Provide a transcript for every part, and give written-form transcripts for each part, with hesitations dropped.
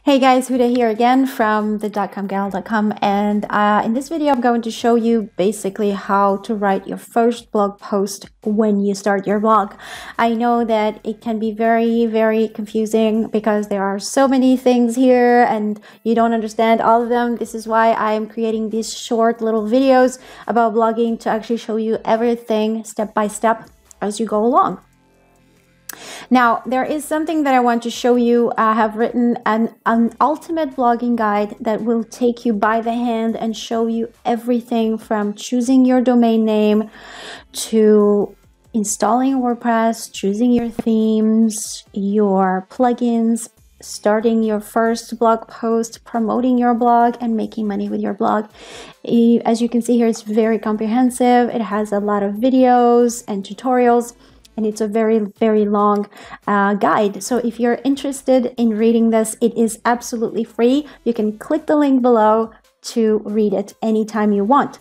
Hey guys, Huda here again from the .comgal.com, and in this video I'm going to show you basically how to write your first blog post when you start your blog. I know that it can be very confusing because there are so many things here and you don't understand all of them. This is why I'm creating these short little videos about blogging to actually show you everything step by step as you go along. Now, there is something that I want to show you. I have written an ultimate blogging guide that will take you by the hand and show you everything from choosing your domain name to installing WordPress, choosing your themes, your plugins, starting your first blog post, promoting your blog, and making money with your blog. As you can see here, it's very comprehensive. It has a lot of videos and tutorials. And it's a very long guide. So if you're interested in reading this, it is absolutely free. You can click the link below to read it anytime you want.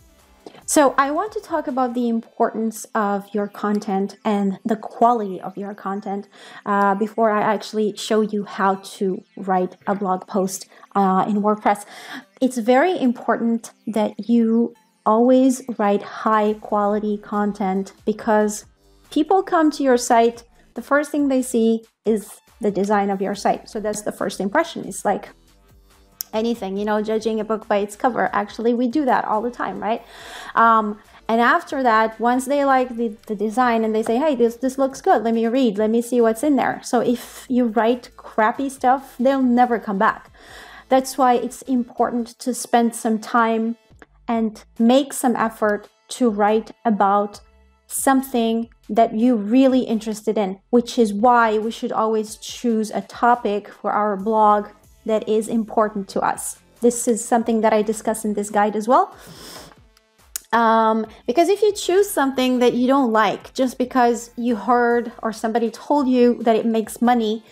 So I want to talk about the importance of your content and the quality of your content before I actually show you how to write a blog post in WordPress. It's very important that you always write high quality content because people come to your site, the first thing they see is the design of your site. So that's the first impression. It's like anything, you know, judging a book by its cover. Actually, we do that all the time, right? And after that, once they like the design and they say, hey, this looks good, let me read, let me see what's in there. So if you write crappy stuff, they'll never come back. That's why it's important to spend some time and make some effort to write about something that you're really interested in, which is why we should always choose a topic for our blog that is important to us. This is something that I discuss in this guide as well. Because if you choose something that you don't like just because you heard or somebody told you that it makes money,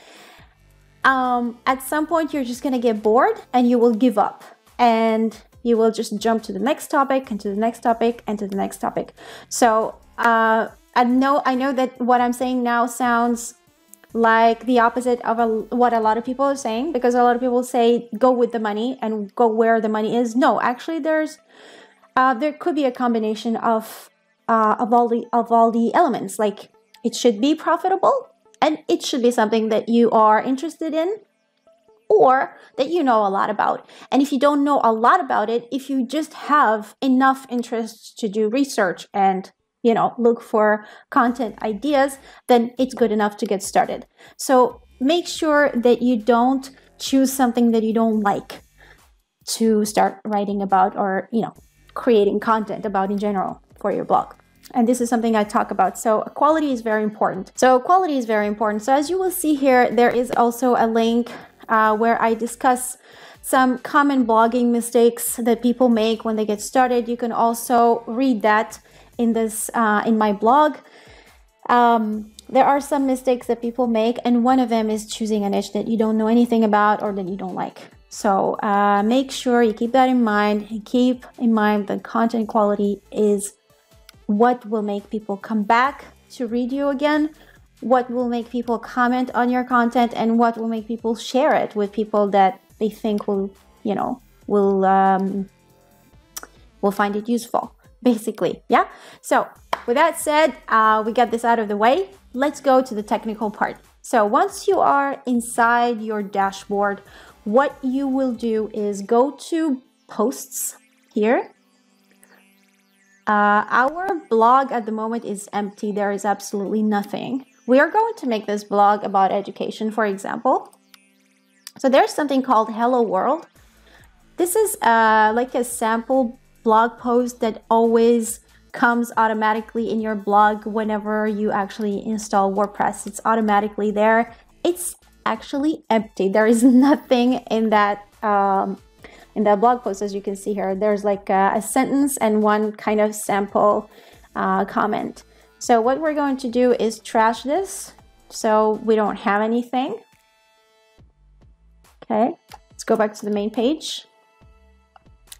at some point you're just going to get bored and you will give up and you will just jump to the next topic and to the next topic and to the next topic. So I know that what I'm saying now sounds like the opposite of what a lot of people are saying, because a lot of people say go with the money and go where the money is. No, actually there could be a combination of all the elements. Like, it should be profitable and it should be something that you are interested in or that you know a lot about. And if you don't know a lot about it, if you just have enough interest to do research and look for content ideas, then it's good enough to get started. So make sure that you don't choose something that you don't like to start writing about or, creating content about in general for your blog. And this is something I talk about. So quality is very important. So as you will see here, there is also a link where I discuss some common blogging mistakes that people make when they get started. You can also read that in my blog. There are some mistakes that people make, and one of them is choosing a niche that you don't know anything about or that you don't like. So make sure you keep that in mind, and keep in mind that content quality is what will make people come back to read you again, what will make people comment on your content, and what will make people share it with people that they think will find it useful. Basically, yeah? So with that said, we got this out of the way. Let's go to the technical part. So once you are inside your dashboard, what you will do is go to posts here. Our blog at the moment is empty. There is absolutely nothing. We are going to make this blog about education, for example. So there's something called Hello World. This is like a sample blog post that always comes automatically in your blog whenever you actually install WordPress. It's automatically there. It's actually empty. There is nothing in that blog post. As you can see here, there's like a sentence and one kind of sample comment. So what we're going to do is trash this so we don't have anything. Okay, let's go back to the main page.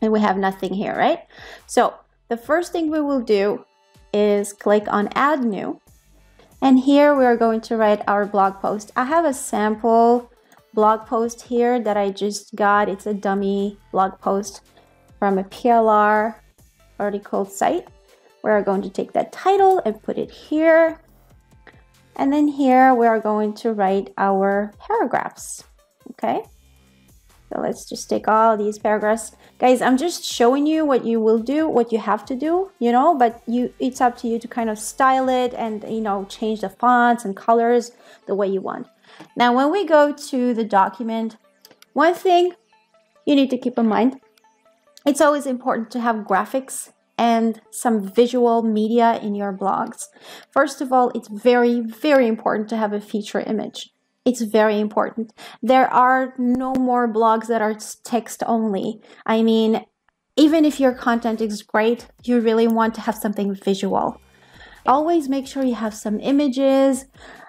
And we have nothing here, right? So the first thing we will do is click on Add New. And here we are going to write our blog post. I have a sample blog post here that I just got. It's a dummy blog post from a PLR article site. We're going to take that title and put it here. And then here we are going to write our paragraphs. Okay. So let's just take all these paragraphs. Guys, I'm just showing you what you will do, what you have to do, you know, but it's up to you to kind of style it and, you know, change the fonts and colors the way you want. Now, when we go to the document, one thing you need to keep in mind, it's always important to have graphics and some visual media in your blogs. First of all, it's very, very important to have a feature image. It's very important. There are no more blogs that are text only. I mean, even if your content is great, you really want to have something visual. Always make sure you have some images.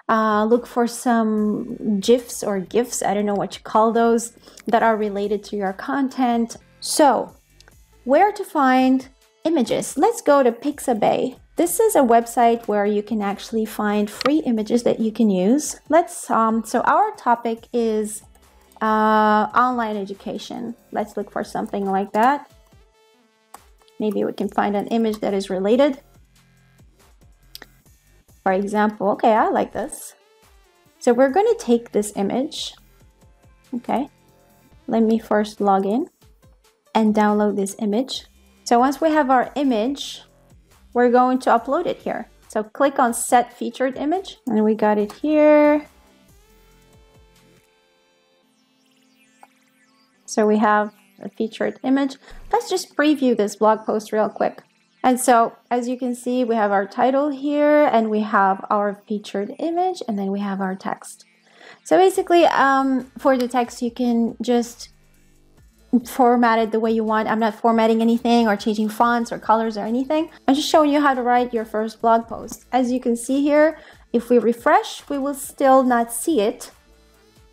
Look for some GIFs or GIFs, I don't know what you call those, that are related to your content. So, where to find images? Let's go to Pixabay. This is a website where you can actually find free images that you can use. So our topic is online education. Let's look for something like that. Maybe we can find an image that is related. For example, okay, I like this. So we're going to take this image. Okay, let me first log in and download this image. So once we have our image, we're going to upload it here. So click on Set Featured Image, and we got it here. So we have a featured image. Let's just preview this blog post real quick. And so, as you can see, we have our title here, and we have our featured image, and then we have our text. So basically, for the text, you can just format it the way you want. I'm not formatting anything or changing fonts or colors or anything. I'm just showing you how to write your first blog post. As you can see here, if we refresh, we will still not see it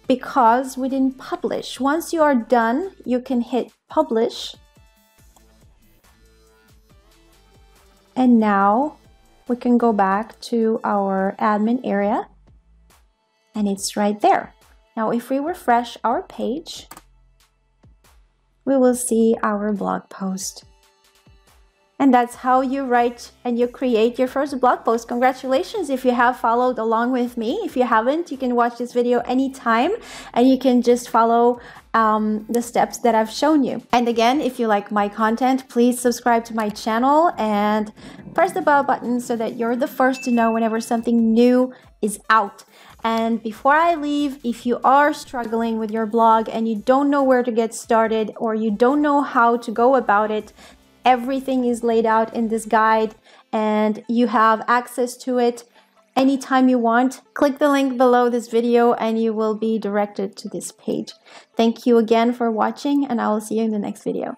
because we didn't publish. Once you are done, you can hit publish. And now we can go back to our admin area and it's right there. Now, if we refresh our page, we will see our blog post. And that's how you write and you create your first blog post. Congratulations if you have followed along with me. If you haven't, you can watch this video anytime and you can just follow the steps that I've shown you. And again, if you like my content, please subscribe to my channel and press the bell button so that you're the first to know whenever something new is out. And before I leave, if you are struggling with your blog and you don't know where to get started or you don't know how to go about it, everything is laid out in this guide and you have access to it anytime you want. Click the link below this video and you will be directed to this page. Thank you again for watching, and I will see you in the next video.